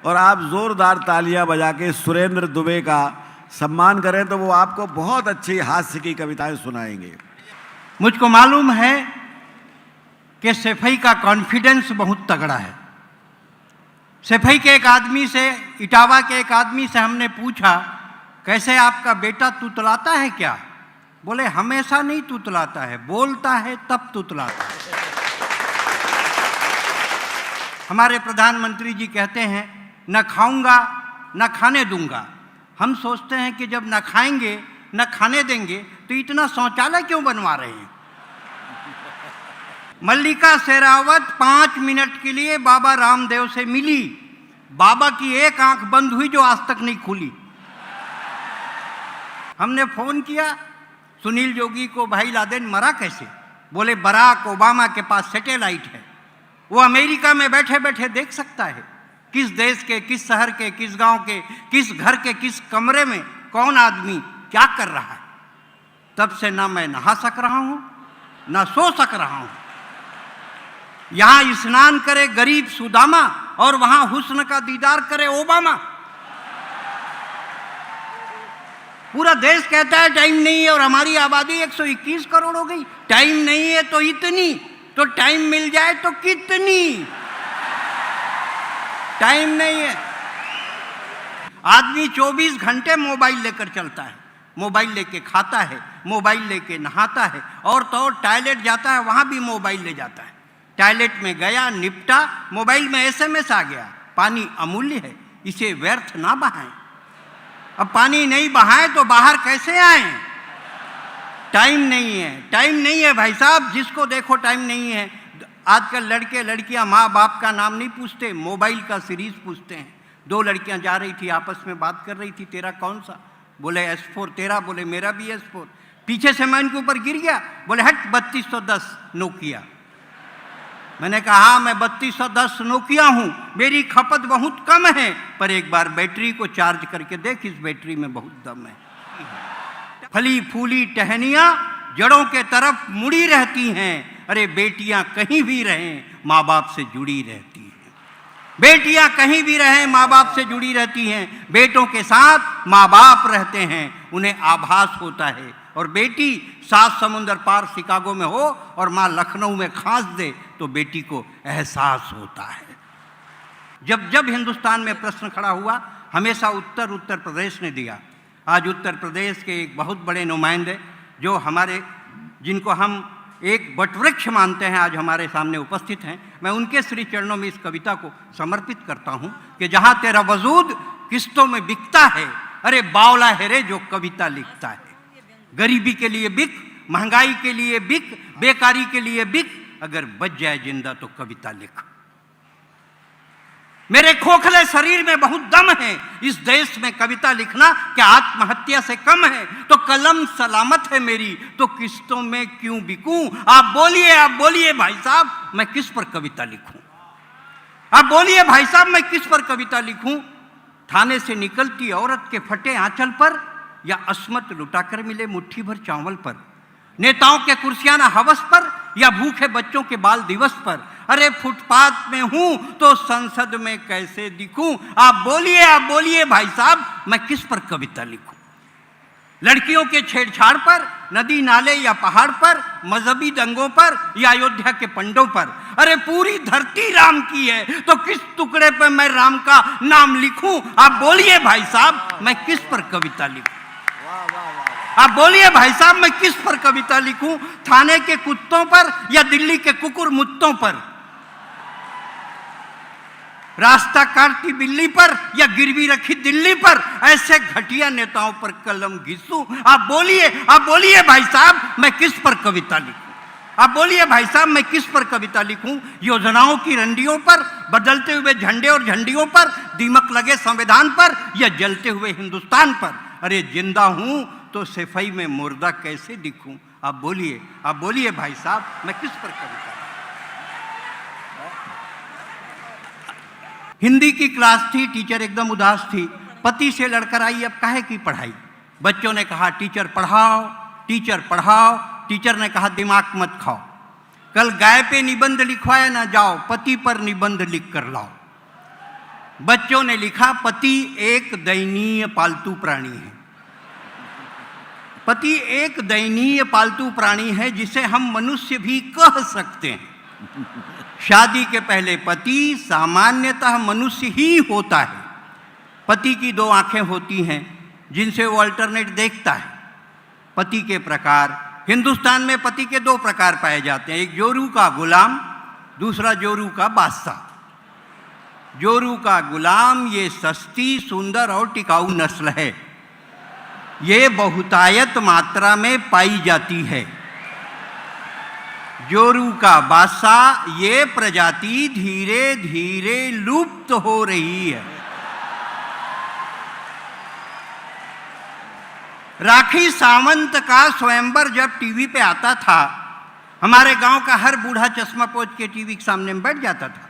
और आप जोरदार तालियां बजा के सुरेंद्र दुबे का सम्मान करें तो वो आपको बहुत अच्छी हास्य की कविताएं सुनाएंगे। मुझको मालूम है कि सैफई का कॉन्फिडेंस बहुत तगड़ा है। सैफई के एक आदमी से, इटावा के एक आदमी से हमने पूछा, कैसे आपका बेटा तुतलाता है क्या? बोले हमेशा नहीं तुतलाता है, बोलता है तब तुतलाता है। हमारे प्रधानमंत्री जी कहते हैं न खाऊंगा न खाने दूंगा। हम सोचते हैं कि जब न खाएंगे न खाने देंगे तो इतना शौचालय क्यों बनवा रहे हैं? मल्लिका शेरावत 5 मिनट के लिए बाबा रामदेव से मिली। बाबा की एक आंख बंद हुई जो आज तक नहीं खुली। हमने फोन किया सुनील जोगी को, भाई लादेन मरा कैसे? बोले बराक ओबामा के पास सैटेलाइट है, वो अमेरिका में बैठे बैठे देख सकता है किस देश के, किस शहर के, किस गांव के, किस घर के, किस कमरे में कौन आदमी क्या कर रहा है। तब से ना मैं नहा सक रहा हूं ना सो सक रहा हूं। यहां स्नान करे गरीब सुदामा और वहां हुस्न का दीदार करे ओबामा। पूरा देश कहता है टाइम नहीं है और हमारी आबादी 121 करोड़ हो गई। टाइम नहीं है तो इतनी, तो टाइम मिल जाए तो कितनी। टाइम नहीं है। आदमी 24 घंटे मोबाइल लेकर चलता है, मोबाइल लेके खाता है, मोबाइल लेके नहाता है, और तो और टॉयलेट जाता है वहां भी मोबाइल ले जाता है। टॉयलेट में गया, निपटा, मोबाइल में एसएमएस आ गया। पानी अमूल्य है, इसे व्यर्थ ना बहाएं। अब पानी नहीं बहाएं तो बाहर कैसे आए? टाइम नहीं है, टाइम नहीं है भाई साहब, जिसको देखो टाइम नहीं है। आजकल लड़के लड़कियां माँ बाप का नाम नहीं पूछते, मोबाइल का सीरीज पूछते हैं। 2 लड़कियां जा रही थी, आपस में बात कर रही थी, तेरा कौन सा? बोले S4। तेरा? बोले मेरा भी S4। पीछे से मैं इनके ऊपर गिर गया, बोले हट 3210 नोकिया। मैंने कहा हाँ मैं 3210 नोकिया हूं, मेरी खपत बहुत कम है, पर एक बार बैटरी को चार्ज करके देख, इस बैटरी में बहुत दम है। फली फूली टहनियां जड़ों के तरफ मुड़ी रहती हैं। अरे बेटियां कहीं भी रहें माँ बाप से जुड़ी रहती हैं। बेटियां कहीं भी रहें माँ बाप से जुड़ी रहती हैं। बेटों के साथ माँ बाप रहते हैं, उन्हें आभास होता है। और बेटी 7 समुंदर पार शिकागो में हो और माँ लखनऊ में खांस दे तो बेटी को एहसास होता है। जब जब हिंदुस्तान में प्रश्न खड़ा हुआ, हमेशा उत्तर प्रदेश ने दिया। आज उत्तर प्रदेश के एक बहुत बड़े नुमाइंदे जो हमारे, जिनको हम एक वटवृक्ष मानते हैं, आज हमारे सामने उपस्थित हैं। मैं उनके श्री चरणों में इस कविता को समर्पित करता हूं कि जहां तेरा वजूद किस्तों में बिकता है, अरे बावला है रे जो कविता लिखता है। गरीबी के लिए बिक, महंगाई के लिए बिक, बेकारी के लिए बिक, अगर बच जाए जिंदा तो कविता लिख। मेरे खोखले शरीर में बहुत दम है, इस देश में कविता लिखना क्या आत्महत्या से कम है? तो कलम सलामत है मेरी, तो किस्तों में क्यों बिकूं? आप बोलिए भाई साहब, मैं किस पर कविता लिखूं? आप बोलिए भाई साहब, मैं किस पर कविता लिखूं? थाने से निकलती औरत के फटे आंचल पर, या अस्मत लुटाकर मिले मुट्ठी भर चावल पर? नेताओं के कुर्सियाना हवस पर, या भूखे बच्चों के बाल दिवस पर? अरे फुटपाथ में हूं तो संसद में कैसे दिखूं? आप बोलिए भाई साहब, मैं किस पर कविता लिखूं? लड़कियों के छेड़छाड़ पर, नदी नाले या पहाड़ पर, मजहबी दंगों पर, या अयोध्या के पंडों पर? अरे पूरी धरती राम की है तो किस टुकड़े पर मैं राम का नाम लिखूं? आप बोलिए भाई साहब, मैं किस पर कविता लिखूं? आप बोलिए भाई साहब, मैं किस पर कविता लिखूं? थाने के कुत्तों पर, या दिल्ली के कुकुर मुत्तों पर? रास्ता काटती बिल्ली पर, या गिरवी रखी दिल्ली पर? ऐसे घटिया नेताओं पर कलम घिसूं? आप बोलिए भाई साहब, मैं किस पर कविता लिखूं? आप बोलिए भाई साहब, मैं किस पर कविता लिखूं? योजनाओं की रंडियों पर, बदलते हुए झंडे और झंडियों पर, दीमक लगे संविधान पर, या जलते हुए हिंदुस्तान पर? अरे जिंदा हूं तो सफाई में मुर्दा कैसे दिखूं? आप बोलिए भाई साहब, मैं किस पर कविता? हिंदी की क्लास थी, टीचर एकदम उदास थी। पति से लड़कर आई, अब काहे की पढ़ाई? बच्चों ने कहा टीचर पढ़ाओ, टीचर पढ़ाओ। टीचर ने कहा दिमाग मत खाओ, कल गाय पे निबंध लिखवाया ना जाओ, पति पर निबंध लिख कर लाओ। बच्चों ने लिखा, पति एक दयनीय पालतू प्राणी है। पति एक दयनीय पालतू प्राणी है जिसे हम मनुष्य भी कह सकते हैं। शादी के पहले पति सामान्यतः मनुष्य ही होता है। पति की दो आंखें होती हैं जिनसे वो अल्टरनेट देखता है। पति के प्रकार, हिंदुस्तान में पति के दो प्रकार पाए जाते हैं, एक जोरू का गुलाम, दूसरा जोरू का बादशाह। जोरू का गुलाम ये सस्ती, सुंदर और टिकाऊ नस्ल है। ये बहुतायत मात्रा में पाई जाती है। जोरू का बादशाह ये प्रजाति धीरे धीरे लुप्त हो रही है। राखी सावंत का स्वयंवर जब टीवी पे आता था, हमारे गांव का हर बूढ़ा चश्मा पोंछ के टीवी के सामने में बैठ जाता था।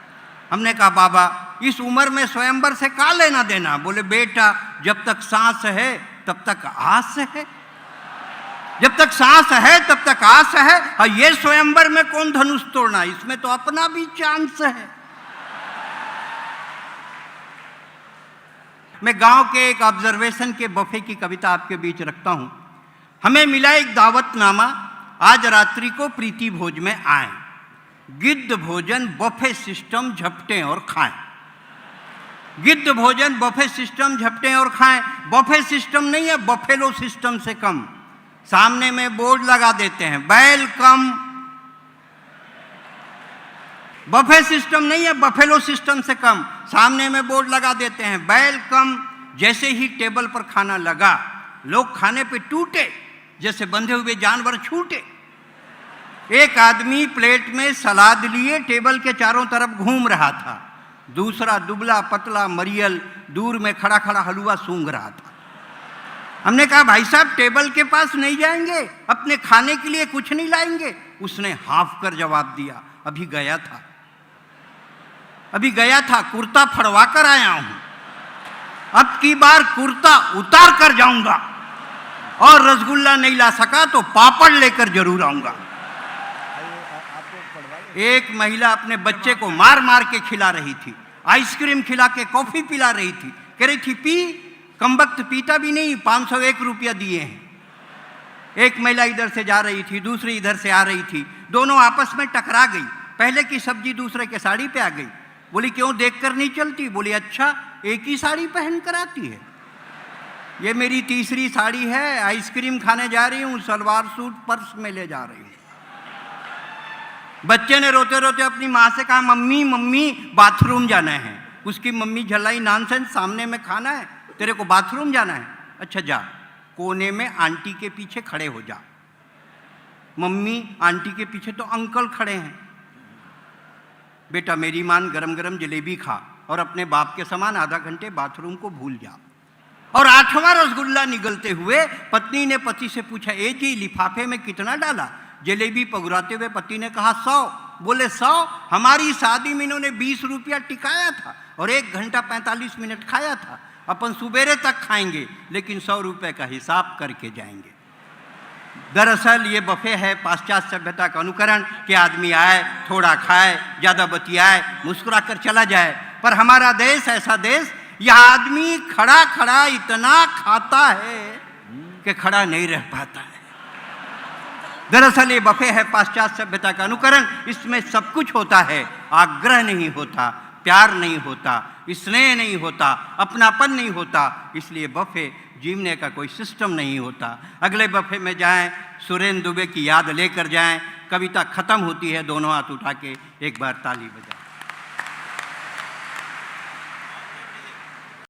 हमने कहा, बाबा इस उम्र में स्वयंवर से का लेना देना? बोले, बेटा जब तक सांस है तब तक आस है, जब तक सांस है तब तक आस है। और ये स्वयंवर में कौन धनुष तोड़ना, इसमें तो अपना भी चांस है। मैं गांव के एक ऑब्जर्वेशन के बफे की कविता आपके बीच रखता हूं। हमें मिला एक दावतनामा, आज रात्रि को प्रीति भोज में आए, गिद्ध भोजन बफे सिस्टम झपटें और खाएं। गिद्ध भोजन बफे सिस्टम झपटें और खाएं। बफे सिस्टम नहीं है, बफेलो सिस्टम से कम। सामने में बोर्ड लगा देते हैं, वेलकम। बफे सिस्टम नहीं है, बफेलो सिस्टम से कम। सामने में बोर्ड लगा देते हैं, वेलकम। जैसे ही टेबल पर खाना लगा, लोग खाने पे टूटे जैसे बंधे हुए जानवर छूटे। एक आदमी प्लेट में सलाद लिए टेबल के चारों तरफ घूम रहा था। दूसरा दुबला पतला मरियल दूर में खड़ा खड़ा हलवा सूंघ रहा था। हमने कहा, भाई साहब टेबल के पास नहीं जाएंगे, अपने खाने के लिए कुछ नहीं लाएंगे? उसने हाफ कर जवाब दिया, अभी गया था, अभी गया था, कुर्ता फड़वा कर आया हूं। अब की बार कुर्ता उतार कर जाऊंगा, और रसगुल्ला नहीं ला सका तो पापड़ लेकर जरूर आऊंगा। एक महिला अपने बच्चे को मार मार के खिला रही थी, आइसक्रीम खिला के कॉफी पिला रही थी। कह रही थी, पी, कमबख्त पीता भी नहीं, 501 रुपया दिए हैं। एक महिला इधर से जा रही थी, दूसरी इधर से आ रही थी, दोनों आपस में टकरा गई। पहले की सब्जी दूसरे के साड़ी पे आ गई। बोली, क्यों देखकर नहीं चलती? बोली, अच्छा एक ही साड़ी पहन कर आती है। ये मेरी तीसरी साड़ी है, आइसक्रीम खाने जा रही हूँ, सलवार सूट पर्स में ले जा रही हूँ। बच्चे ने रोते रोते अपनी माँ से कहा, मम्मी मम्मी बाथरूम जाना है। उसकी मम्मी झल्लाई, नॉनसेंस, सामने में खाना है, तेरे को बाथरूम जाना है? अच्छा जा, कोने में आंटी के पीछे खड़े हो जा। मम्मी, आंटी के पीछे तो अंकल खड़े हैं। बेटा मेरी मान, गरम गरम जलेबी खा और अपने बाप के समान आधा घंटे बाथरूम को भूल जा। और 8वां रसगुल्ला निगलते हुए पत्नी ने पति से पूछा, ए जी लिफाफे में कितना डाला? जलेबी पगुराते हुए पति ने कहा, 100। बोले, 100? हमारी शादी में इन्होंने 20 रुपया टिकाया था और 1 घंटा 45 मिनट खाया था। अपन सुबेरे तक खाएंगे लेकिन 100 रुपए का हिसाब करके जाएंगे। दरअसल ये बफे है पाश्चात्य सभ्यता का अनुकरण कि आदमी आए, थोड़ा खाए, ज़्यादा बतियाए, मुस्कुरा कर चला जाए। पर हमारा देश ऐसा देश, यह आदमी खड़ा खड़ा इतना खाता है कि खड़ा नहीं रह पाता है। दरअसल ये बफे है पाश्चात्य सभ्यता का अनुकरण। इसमें सब कुछ होता है, आग्रह नहीं होता, प्यार नहीं होता, स्नेह नहीं होता, अपनापन नहीं होता। इसलिए बफे जीवने का कोई सिस्टम नहीं होता। अगले बफे में जाएं, सुरेंद्र दुबे की याद लेकर जाएं। कविता खत्म होती है, दोनों हाथ उठा के एक बार ताली बजाएं।